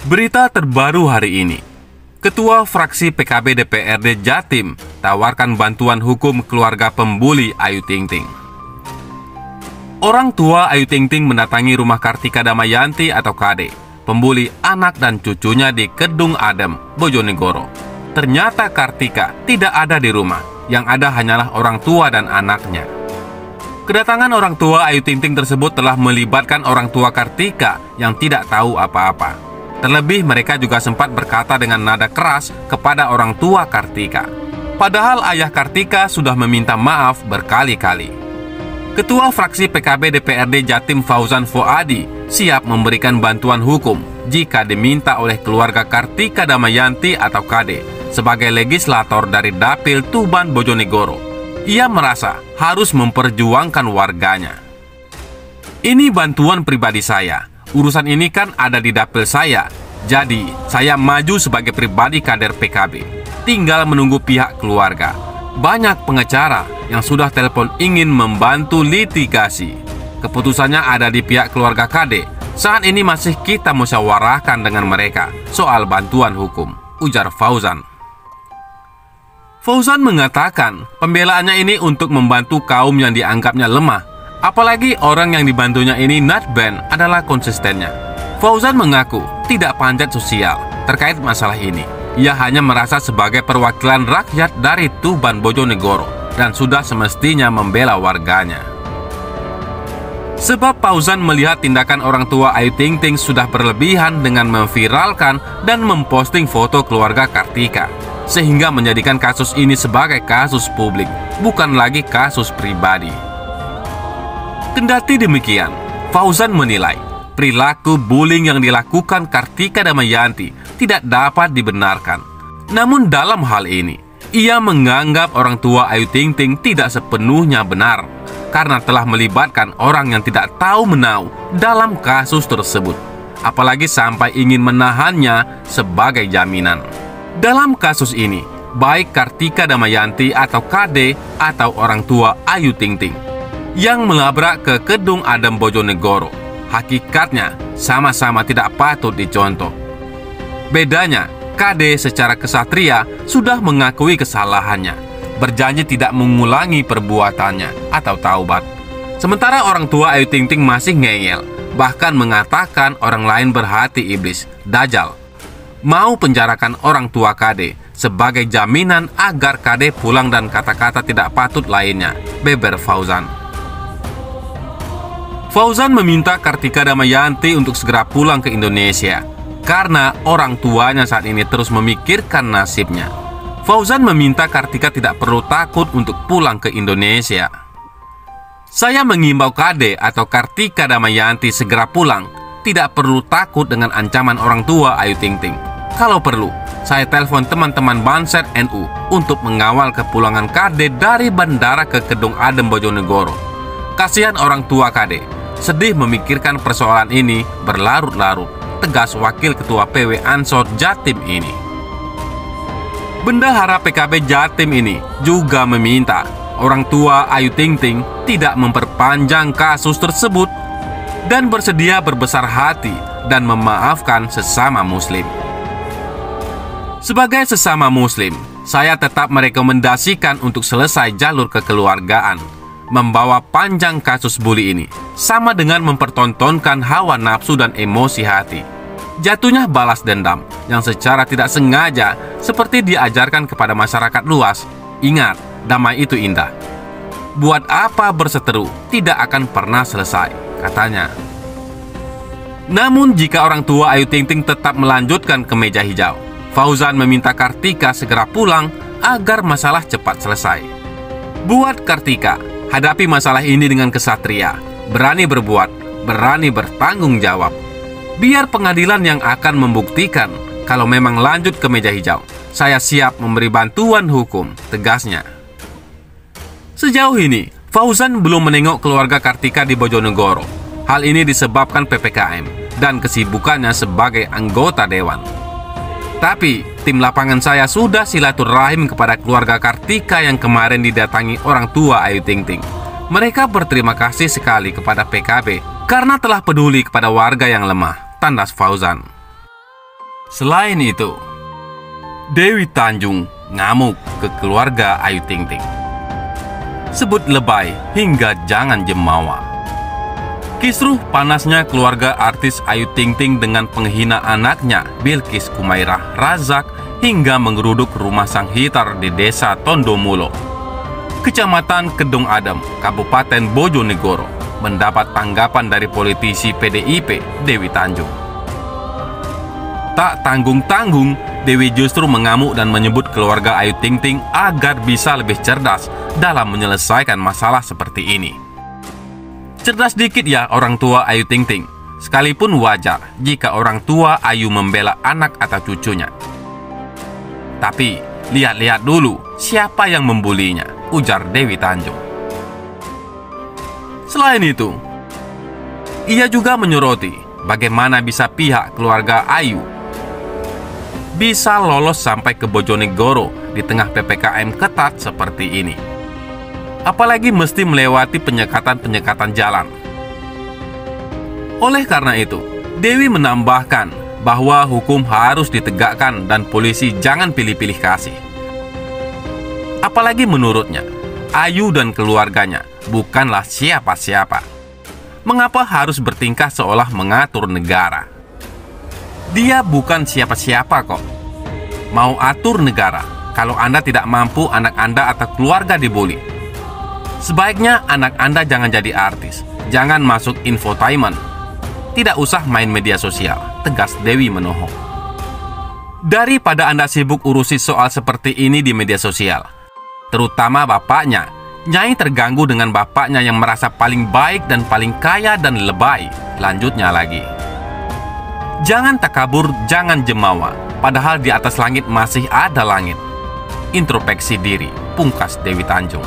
Berita terbaru hari ini. Ketua fraksi PKB DPRD Jatim tawarkan bantuan hukum keluarga pembuli Ayu Ting Ting. Orang tua Ayu Ting Ting mendatangi rumah Kartika Damayanti atau KD, pembuli anak dan cucunya di Kedung Adem, Bojonegoro. Ternyata Kartika tidak ada di rumah, yang ada hanyalah orang tua dan anaknya. Kedatangan orang tua Ayu Ting Ting tersebut telah melibatkan orang tua Kartika yang tidak tahu apa-apa. Terlebih mereka juga sempat berkata dengan nada keras kepada orang tua Kartika. Padahal ayah Kartika sudah meminta maaf berkali-kali. Ketua fraksi PKB DPRD Jatim Fauzan Fuadi siap memberikan bantuan hukum jika diminta oleh keluarga Kartika Damayanti atau KD sebagai legislator dari Dapil Tuban Bojonegoro. Ia merasa harus memperjuangkan warganya. Ini bantuan pribadi saya. Urusan ini kan ada di dapil saya. Jadi, saya maju sebagai pribadi kader PKB. Tinggal menunggu pihak keluarga. Banyak pengacara yang sudah telepon ingin membantu litigasi. Keputusannya ada di pihak keluarga KD. Saat ini masih kita musyawarahkan dengan mereka soal bantuan hukum, ujar Fauzan. Fauzan mengatakan pembelaannya ini untuk membantu kaum yang dianggapnya lemah. Apalagi orang yang dibantunya ini not band adalah konsistennya. Fauzan mengaku tidak panjat sosial terkait masalah ini. Ia hanya merasa sebagai perwakilan rakyat dari Tuban Bojonegoro dan sudah semestinya membela warganya. Sebab Fauzan melihat tindakan orang tua Ayu Ting Ting sudah berlebihan dengan memviralkan dan memposting foto keluarga Kartika, sehingga menjadikan kasus ini sebagai kasus publik, bukan lagi kasus pribadi. Kendati demikian, Fauzan menilai perilaku bullying yang dilakukan Kartika Damayanti tidak dapat dibenarkan. Namun dalam hal ini, ia menganggap orang tua Ayu Ting Ting tidak sepenuhnya benar karena telah melibatkan orang yang tidak tahu menau dalam kasus tersebut, apalagi sampai ingin menahannya sebagai jaminan. Dalam kasus ini, baik Kartika Damayanti atau KD atau orang tua Ayu Ting Ting yang melabrak ke Kedung Adem Bojonegoro, hakikatnya sama-sama tidak patut dicontoh. Bedanya, KD secara kesatria sudah mengakui kesalahannya, berjanji tidak mengulangi perbuatannya atau taubat. Sementara orang tua Ayu Ting Ting masih ngeyel, bahkan mengatakan orang lain berhati iblis, dajal. Mau penjarakan orang tua KD sebagai jaminan agar KD pulang dan kata-kata tidak patut lainnya, beber Fauzan. Fauzan meminta Kartika Damayanti untuk segera pulang ke Indonesia karena orang tuanya saat ini terus memikirkan nasibnya. Fauzan meminta Kartika tidak perlu takut untuk pulang ke Indonesia. Saya mengimbau KD atau Kartika Damayanti segera pulang, tidak perlu takut dengan ancaman orang tua Ayu Ting Ting. Kalau perlu, saya telepon teman-teman Banser NU untuk mengawal kepulangan KD dari bandara ke Kedung Adem Bojonegoro. Kasihan orang tua KD, sedih memikirkan persoalan ini berlarut-larut, tegas Wakil Ketua PW Ansor Jatim ini. Bendahara PKB Jatim ini juga meminta orang tua Ayu Ting Ting tidak memperpanjang kasus tersebut dan bersedia berbesar hati dan memaafkan sesama muslim. Sebagai sesama muslim, saya tetap merekomendasikan untuk selesai jalur kekeluargaan. Membawa panjang kasus bully ini sama dengan mempertontonkan hawa nafsu dan emosi hati. Jatuhnya balas dendam yang secara tidak sengaja seperti diajarkan kepada masyarakat luas. Ingat, damai itu indah. Buat apa berseteru, tidak akan pernah selesai, katanya. Namun jika orang tua Ayu Ting Ting tetap melanjutkan ke meja hijau, Fauzan meminta Kartika segera pulang agar masalah cepat selesai. Buat Kartika, hadapi masalah ini dengan kesatria, berani berbuat, berani bertanggung jawab. Biar pengadilan yang akan membuktikan kalau memang lanjut ke meja hijau. Saya siap memberi bantuan hukum, tegasnya. Sejauh ini, Fauzan belum menengok keluarga Kartika di Bojonegoro. Hal ini disebabkan PPKM dan kesibukannya sebagai anggota dewan. Tapi, tim lapangan saya sudah silaturahim kepada keluarga Kartika yang kemarin didatangi orang tua Ayu Ting Ting. Mereka berterima kasih sekali kepada PKB karena telah peduli kepada warga yang lemah, tandas Fauzan. Selain itu, Dewi Tanjung ngamuk ke keluarga Ayu Ting Ting. Sebut lebay hingga jangan jemawa. Kisruh panasnya keluarga artis Ayu Ting Ting dengan penghina anaknya Bilkis Kumairah Razak hingga menggeruduk rumah sang hitar di desa Tondomulo, Kecamatan Kedung Adem, Kabupaten Bojonegoro, mendapat tanggapan dari politisi PDIP Dewi Tanjung. Tak tanggung-tanggung, Dewi justru mengamuk dan menyebut keluarga Ayu Ting Ting agar bisa lebih cerdas dalam menyelesaikan masalah seperti ini. Cerdas dikit ya orang tua Ayu Ting Ting, sekalipun wajar jika orang tua Ayu membela anak atau cucunya. Tapi lihat-lihat dulu siapa yang membulinya, ujar Dewi Tanjung. Selain itu, ia juga menyoroti bagaimana bisa pihak keluarga Ayu bisa lolos sampai ke Bojonegoro di tengah PPKM ketat seperti ini. Apalagi mesti melewati penyekatan-penyekatan jalan. Oleh karena itu, Dewi menambahkan bahwa hukum harus ditegakkan dan polisi jangan pilih-pilih kasih. Apalagi menurutnya, Ayu dan keluarganya bukanlah siapa-siapa. Mengapa harus bertingkah seolah mengatur negara? Dia bukan siapa-siapa kok. Mau atur negara kalau Anda tidak mampu anak Anda atau keluarga dibully. Sebaiknya anak Anda jangan jadi artis, jangan masuk infotainment, tidak usah main media sosial, tegas Dewi menohok. Daripada Anda sibuk urusi soal seperti ini di media sosial, terutama bapaknya, Nyai terganggu dengan bapaknya yang merasa paling baik dan paling kaya dan lebay. Lanjutnya lagi, jangan takabur, jangan jemawa, padahal di atas langit masih ada langit. Introspeksi diri, pungkas Dewi Tanjung.